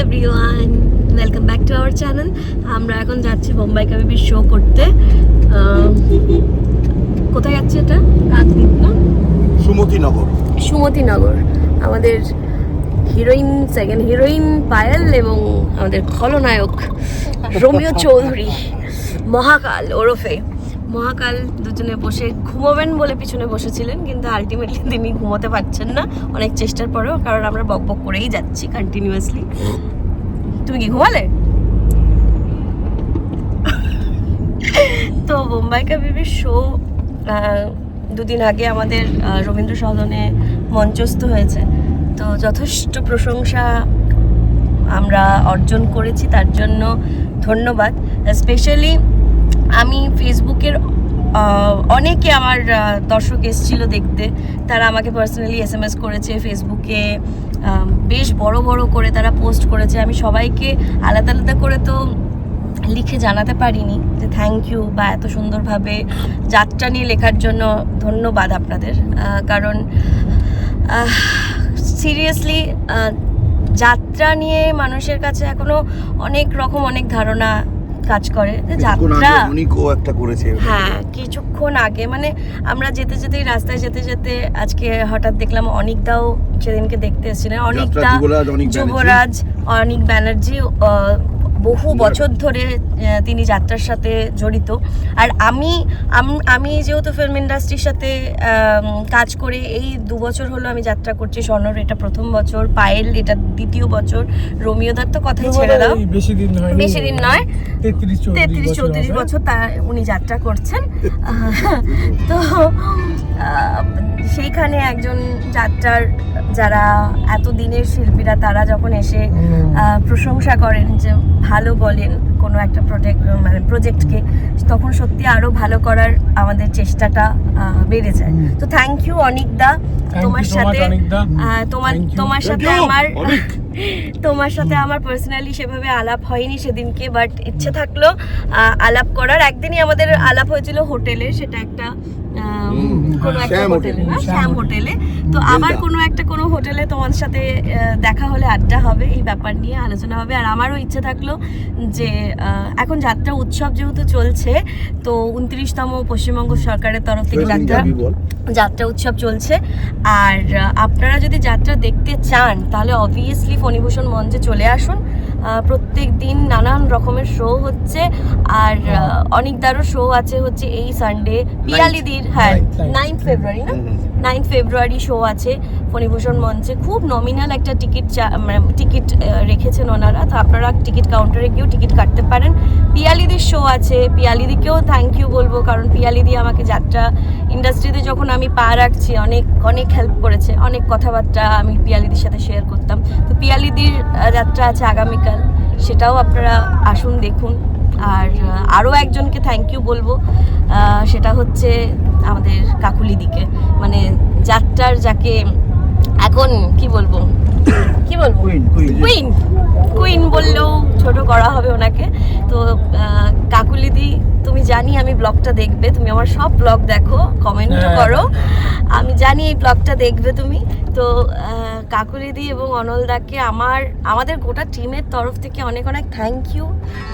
Everyone, welcome back to our channel. আমরা এখন যাচ্ছি বোম্বাই কাবিবির শো করতে। কোথায় যাচ্ছি এটা? কাকদ্বীপ না? সুমতিনগর। আমাদের হিরোইন, সেকেন্ড হিরোইন পায়েল এবং আমাদের খলনায়ক রোমিও চৌধুরী, মহাকাল ওরফে মহাকাল দুজনে বসে ঘুমোবেন বলে পিছনে বসেছিলেন, কিন্তু আলটিমেটলি তিনি ঘুমোতে পারছেন না অনেক চেষ্টার পরেও, কারণ আমরা বক বক করেই যাচ্ছি কন্টিনিউয়াসলি। তুমি কি ঘুমালে? তো বোম্বাই কাবিবির শো দুদিন আগে আমাদের রবীন্দ্র সদনে মঞ্চস্থ হয়েছে, তো যথেষ্ট প্রশংসা আমরা অর্জন করেছি, তার জন্য ধন্যবাদ। স্পেশালি আমি ফেসবুকের অনেকে আমার দর্শক এসেছিলো দেখতে, তারা আমাকে পার্সোনালি SMS করেছে, ফেসবুকে বেশ বড় বড় করে তারা পোস্ট করেছে। আমি সবাইকে আলাদা আলাদা করে তো লিখে জানাতে পারিনি যে থ্যাংক ইউ বা এত সুন্দরভাবে যাত্রা নিয়ে লেখার জন্য ধন্যবাদ আপনাদের, কারণ সিরিয়াসলি যাত্রা নিয়ে মানুষের কাছে এখনো অনেক রকম অনেক ধারণা কাজ করে। যাত্রা একটা করেছে, হ্যাঁ, কিছুক্ষণ আগে মানে আমরা যেতে যেতেই রাস্তায় যেতে যেতে আজকে হঠাৎ দেখলাম অনিকদাও সেদিনকে দেখতে এসেছিলেন। অনিকদা, যুবরাজ, অনিক ব্যানার্জি বহু বছর ধরে তিনি যাত্রার সাথে জড়িত। আর আমি যেহেতু ফিল্ম ইন্ডাস্ট্রির সাথে কাজ করে এই 2 বছর হলো আমি যাত্রা করছি। স্বর্ণর এটা প্রথম বছর, পায়েল এটা দ্বিতীয় বছর, রোমিওদার তো কথাই ছেড়ে দাও, বেশি দিন নয়, 33-34 বছর তা উনি যাত্রা করছেন। তো সেইখানে একজন যাত্রার যারা এতদিনের শিল্পীরা তারা যখন এসে প্রশংসা করেন, যে ভালো বলেন কোনো একটা প্রজেক্টকে, তখন সত্যি আরো ভালো করার আমাদের চেষ্টাটা বেড়ে যায়। তো থ্যাংক ইউ অনিকদা, তোমার সাথে আমার পার্সোনালি সেভাবে আলাপ হয়নি সেদিনকে, বাট ইচ্ছে থাকলো আলাপ করার। একদিনই আমাদের আলাপ হয়েছিল হোটেলে, সেটা একটা কোনো একটা হোটেলে না, শ্যাম হোটেলে। তো আবার কোনো হোটেলে তোমার সাথে দেখা হলে আড্ডা হবে, এই ব্যাপার নিয়ে আলোচনা হবে। আর আমারও ইচ্ছে থাকলো যে এখন যাত্রা উৎসব যেহেতু চলছে, তো 29তম পশ্চিমবঙ্গ সরকারের তরফ থেকে যাত্রা উৎসব চলছে। আর আপনারা যদি যাত্রা দেখতে চান তাহলে অবভিয়াসলি ফণীভূষণ মঞ্চে চলে আসুন। প্রত্যেক দিন নানান রকমের শো হচ্ছে, আর অনেকদারও শো আছে হচ্ছে এই সানডে, পিয়ালিদির, হ্যাঁ 9 ফেব্রুয়ারি না, 9 ফেব্রুয়ারি শো আছে ফণীভূষণ মঞ্চে। খুব নমিনাল একটা টিকিট রেখেছেন ওনারা, তো আপনারা টিকিট কাউন্টারে গিয়েও টিকিট কাটতে পারেন। পিয়ালিদির শো আছে, পিয়ালিদিকেও থ্যাংক ইউ বলবো, কারণ পিয়ালিদি আমাকে যাত্রা ইন্ডাস্ট্রিতে যখন আমি পা রাখছি অনেক হেল্প করেছে, অনেক কথাবার্তা আমি পিয়ালিদির সাথে শেয়ার করতাম। তো পিয়ালিদির যাত্রা আছে আগামীকাল, সেটাও আপনারা আসুন দেখুন। আর আরও একজনকে থ্যাংক ইউ বলবো, সেটা হচ্ছে আমাদের কাকুলিদিকে, মানে যাত্রার যাকে এখন কি বলবো কুইন বললেও ছোট করা হবে ওনাকে। তো কাকুলিদি, তুমি জানি আমি ব্লগটা দেখবে, তুমি আমার সব ব্লগ দেখো, কমেন্টও করো, আমি জানি এই ব্লগটা দেখবে তুমি। তো কাকুলিদি এবং অনলদাকে আমাদের গোটা টিমের তরফ থেকে অনেক থ্যাংক ইউ।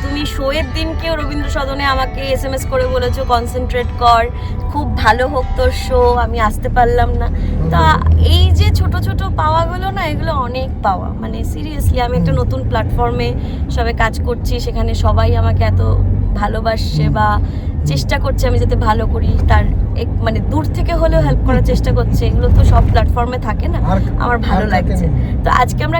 তুমি শোয়ের দিনকেও রবীন্দ্র সদনে আমাকে SMS করে বলেছো কনসেন্ট্রেট কর, খুব ভালো হোক তোর শো, আমি আসতে পারলাম না। তা এই যে ছোট ছোট পাওয়াগুলো না, এগুলো অনেক পাওয়া, মানে সিরিয়াসলি আমি একটা নতুন প্ল্যাটফর্মে সবে কাজ করছি, সেখানে সবাই আমাকে এত ভালোবাসছে বা চেষ্টা করছে আমি যাতে ভালো করি, তার মানে দূর থেকে হলেও হেল্প করার চেষ্টা করছে। এগুলো তো সব প্ল্যাটফর্মে থাকে না, আমার ভালো লাগছে। তো আজকে আমরা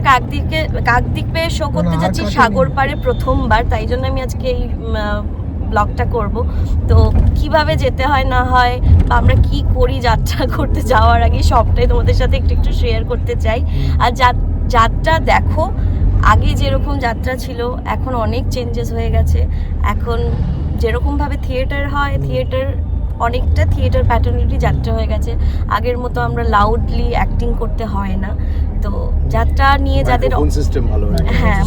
কাকদ্বীপে শো করতে যাচ্ছি, সাগর পাড়ে প্রথমবার, তাই জন্য আমি আজকে এই ব্লগটা করব। তো কিভাবে যেতে হয় না হয় বা আমরা কি করি যাত্রা করতে যাওয়ার আগে, সবটাই তোমাদের সাথে একটু শেয়ার করতে চাই। আর যাত্রা দেখো, আগে যেরকম যাত্রা ছিল এখন অনেক চেঞ্জেস হয়ে গেছে। এখন যেরকমভাবে থিয়েটার হয়, অনেকটা থিয়েটার প্যাটার্নেরই যাত্রা হয়ে গেছে। আগের মতো আমরা লাউডলি অ্যাক্টিং করতে হয় না। তো যাত্রা নিয়ে যাদের হ্যাঁ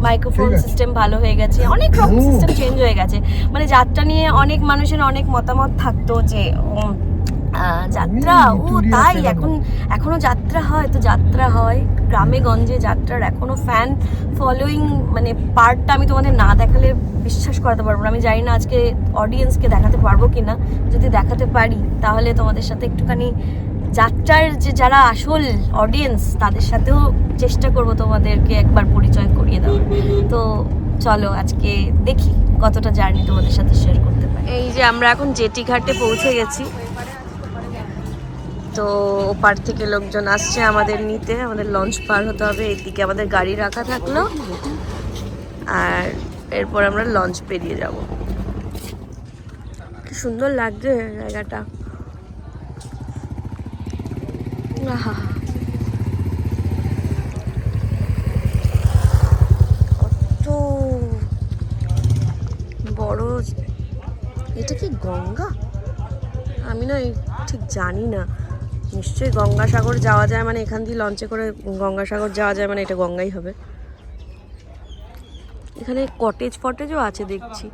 মাইক্রোফোন সিস্টেম ভালো হয়ে গেছে, অনেক রকম সিস্টেম চেঞ্জ হয়ে গেছে। মানে যাত্রা নিয়ে অনেক মানুষের অনেক মতামত থাকতো যে যাত্রা, ও তাই এখনো যাত্রা হয়, তো যাত্রা হয় গ্রামে গঞ্জে, যাত্রার এখনো ফ্যান ফলোয়িং, মানে পার্টটা আমি তোমাদের না দেখালে বিশ্বাস করাতে পারবো না। আমি জানি না আজকে অডিয়েন্সকে দেখাতে পারবো কিনা, যদি দেখাতে পারি তাহলে তোমাদের সাথে একটুখানি যাত্রার যে যারা আসল অডিয়েন্স তাদের সাথেও চেষ্টা করব তোমাদেরকে একবার পরিচয় করিয়ে দেওয়ার। তো চলো আজকে দেখি কতটা জার্নি তোমাদের সাথে শেয়ার করতে পারি। এই যে আমরা এখন জেটি ঘাটে পৌঁছে গেছি, তো ওপার থেকে লোকজন আসছে আমাদের নিতে, আমাদের লঞ্চ পার হতে হবে। এইদিকে আমাদের গাড়ি রাখা থাকলো, আর এরপর আমরা লঞ্চ পেরিয়ে যাব। কি সুন্দর লাগছে জায়গাটা, আহা কত বড়। এটা কি গঙ্গা? আমি না ঠিক জানি না, নিশ্চয়ই গঙ্গাসাগর যাওয়া যায়, মানে এখান দিয়ে লঞ্চে করে গঙ্গাসাগর যাওয়া যায়, মানে এটা গঙ্গাই হবে। এখানে কটেজ ফটেজও আছে দেখছি।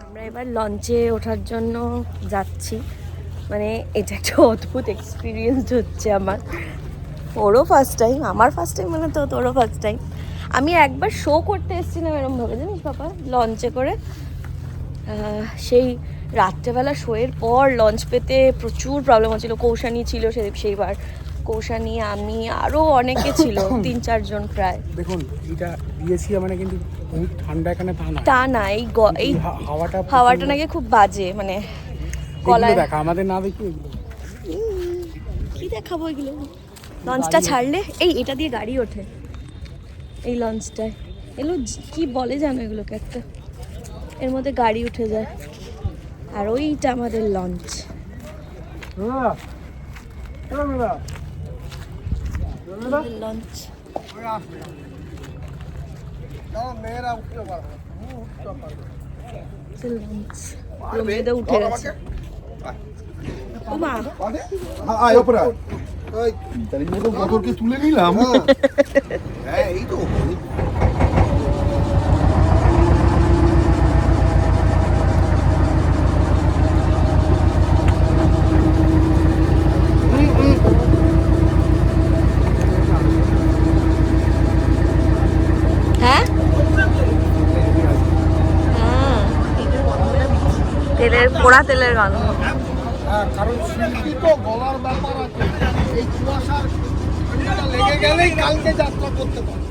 আমরা এবার লঞ্চে ওঠার জন্য যাচ্ছি, মানে এটা একটা অদ্ভুত এক্সপিরিয়েন্স হচ্ছে আমার। ওরও ফার্স্ট টাইম, আমার ফার্স্ট টাইম মানে তো তোরও ফার্স্ট টাইম। আমি একবার শো করতে এসেছিলাম এরমভাবে, জানিস বাবা, লঞ্চে করে। সেই রাত্রেবেলা শোয়ের পর লঞ্চ পেতে প্রচুর প্রবলেম হচ্ছিলো। কৌশানী ছিল সেইবার, কৌশানী, আমি, আরও অনেকে ছিল, 3-4 জন প্রায়। দেখুন এটা দিয়েছি মানে, কিন্তু ঠান্ডা এখানে তা না, এই হাওয়াটা নাকি খুব বাজে, মানে গলায় দেখা। আমাদের না দেখি কি দেখাবো এগুলো। লঞ্চটা ছাড়লে এটা দিয়ে গাড়ি ওঠে, এই লঞ্চটায় এগুলো কি বলে জানো, এগুলোকে একটা, এর মধ্যে গাড়ি উঠে যায়, আর ওইটা আমাদের লঞ্চ। লঞ্চ মেয়েদের উঠে গেছে। তুলে নিলাম। এই তো তেলের পোড়া, তেলের গন্ধ। কারণ শিল্পী তো গলার ব্যাপার আছে, এই কুয়াশার লেগে গেলেই কালকে যাত্রা করতে পারে।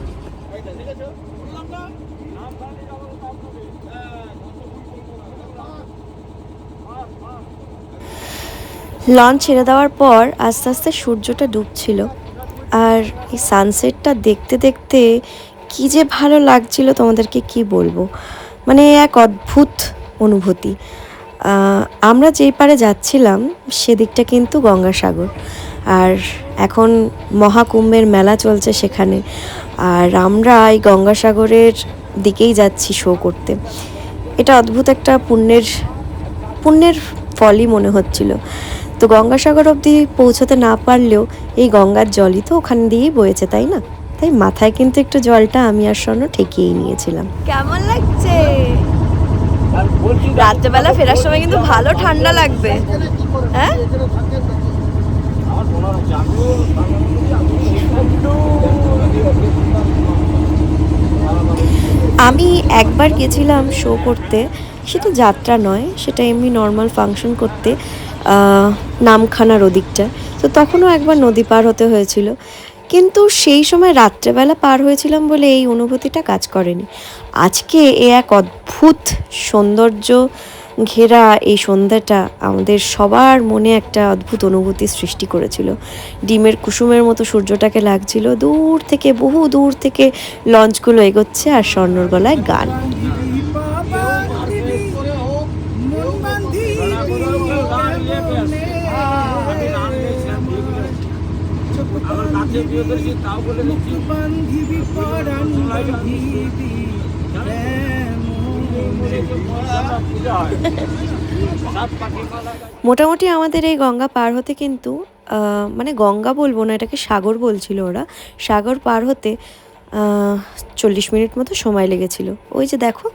লঞ্চ ছেড়ে দেওয়ার পর আস্তে আস্তে সূর্যটা ডুবছিল, আর এই সানসেটটা দেখতে দেখতে কি যে ভালো লাগছিল তোমাদেরকে কি বলবো, মানে এক অদ্ভুত অনুভূতি। আমরা যেই পারে যাচ্ছিলাম সেদিকটা কিন্তু গঙ্গাসাগর, আর এখন মহাকুম্ভের মেলা চলছে সেখানে, আর আমরা এই গঙ্গাসাগরের দিকেই যাচ্ছি শো করতে। এটা অদ্ভুত একটা পুণ্যের ফলই মনে হচ্ছিল। তো গঙ্গাসাগর অবধি পৌঁছতে না পারলেও এই গঙ্গার জলই তো ওখান দিয়েই বয়েছে, তাই না? তাই মাথায় কিন্তু একটু জলটা আমি আর স্বর্ণ ঠেকিয়েই নিয়েছিলাম। কেমন লাগছে? রাত্রেবেলা ফেরার সময় কিন্তু ভালো ঠান্ডা লাগবে, হ্যাঁ? আমি একবার গেছিলাম শো করতে, সেটা যাত্রা নয়, সেটা এমনি নর্মাল ফাংশন করতে, নামখানার ওদিকটা। তো তখনও একবার নদী পার হতে হয়েছিল, কিন্তু সেই সময় রাত্রেবেলা পার হয়েছিলাম বলে এই অনুভূতিটা কাজ করেনি। আজকে এক অদ্ভুত সৌন্দর্য ঘেরা এই সন্ধ্যাটা আমাদের সবার মনে একটা অদ্ভুত অনুভূতি সৃষ্টি করেছিল। ডিমের কুসুমের মতো সূর্যটাকে লাগছিল, দূর থেকে, বহু দূর থেকে লঞ্চগুলো এগোচ্ছে, আর স্বর্ণর গলায় গান। মোটামুটি আমাদের এই গঙ্গা পার হতে কিন্তু মানে গঙ্গা বলবো না, এটাকে সাগর বলছিল ওরা, সাগর পার হতে 40 মিনিট মতো সময় লেগেছিল। ওই যে দেখো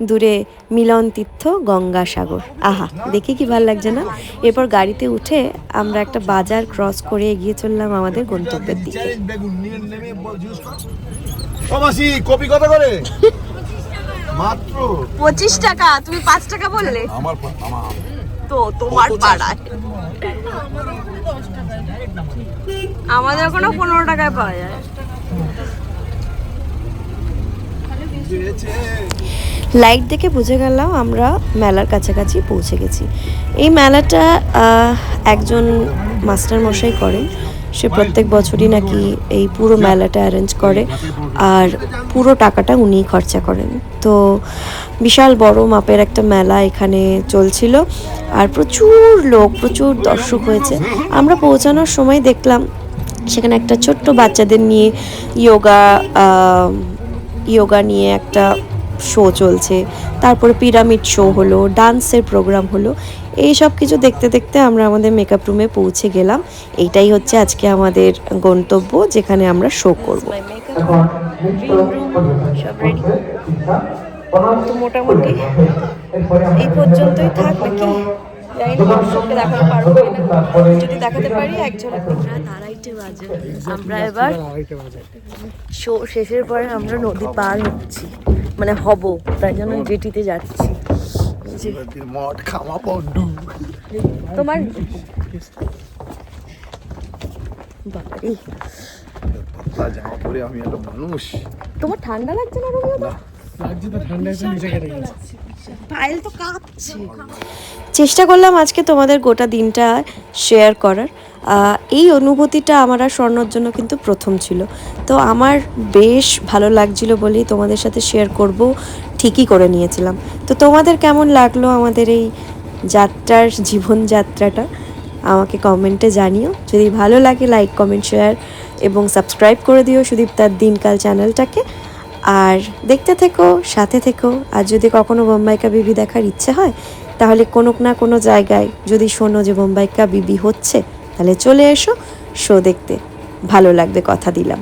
দূরে মিলন তীর্থ গঙ্গাসাগর, আহা দেখে কি ভালো লাগছে না। এরপর গাড়িতে উঠে আমরা একটা বাজার ক্রস করে এগিয়ে চললাম আমাদের গন্তব্যের দিকে। বেগুন নিয়ে নেমে জুস কর। ও মাসি কপি কত করে? মাত্র 25 টাকা। তুমি 5 টাকা বললে। আমার তো তোমার পাড়ায় আমাদের কোনো 15 টাকায় পাওয়া যায়। লাইট দেখে বুঝে গেলাম আমরা মেলার কাছাকাছি পৌঁছে গেছি। এই মেলাটা একজন মাস্টার মশাই করেন, সে প্রত্যেক বছরই নাকি এই পুরো মেলাটা অ্যারেঞ্জ করে আর পুরো টাকাটা উনিই খরচা করেন। তো বিশাল বড় মাপের একটা মেলা এখানে চলছিল আর প্রচুর লোক, প্রচুর দর্শক হয়েছে। আমরা পৌঁছানোর সময় দেখলাম সেখানে একটা ছোট্ট বাচ্চাদের নিয়ে যোগা নিয়ে একটা শো চলছে, তারপরে পিরামিড শো হলো, ডান্সের প্রোগ্রাম হলো। এই সব কিছু দেখতে দেখতে আমরা আমাদের মেকআপ রুমে পৌঁছে গেলাম। এইটাই হচ্ছে আজকে আমাদের গন্তব্য, যেখানে আমরা শো করব। সব রেডি, তো মোটামুটি এই পর্যন্তই থাক নাকি জানি না, দর্শককে দেখাতে পারবো কিনা। যদি দেখাতে পারি একজন। রাত 2:30 বাজে, আমরা এবার শো শেষের পরে আমরা নদী পার হচ্ছি, মানে হব, তাই জন্য জেটিতে যাচ্ছি। মদ খাওয়া বন্ধু। তোমার বাবারে, জামা পরে আমি একটা মানুষ। তোমার ঠান্ডা লাগছে না রবিদা? লাগছে তো, ঠান্ডা এসে নিচে কেটে গেছে। পায়েল তো কাঁপছে। চেষ্টা করলাম আজকে তোমাদের গোটা দিনটা শেয়ার করার। এই অনুভূতিটা আমার আর স্বর্ণর জন্য কিন্তু প্রথম ছিল, তো আমার বেশ ভালো লাগছিল বলেই তোমাদের সাথে শেয়ার করব ঠিকই করে নিয়েছিলাম। তো তোমাদের কেমন লাগলো আমাদের এই যাত্রার জীবনযাত্রাটা আমাকে কমেন্টে জানিও। যদি ভালো লাগে লাইক কমেন্ট শেয়ার এবং সাবস্ক্রাইব করে দিও সুদীপ্তার দিনকাল চ্যানেলটাকে। আর দেখতে থেকো, সাথে থেকো। আর যদি কখনো বোম্বাইকা বিবি দেখার ইচ্ছে হয় তাহলে কোনো না কোনো জায়গায় যদি শোনো যে বোম্বাইকা বিবি হচ্ছে, তাহলে চলে এসো শো দেখতে, ভালো লাগবে, কথা দিলাম।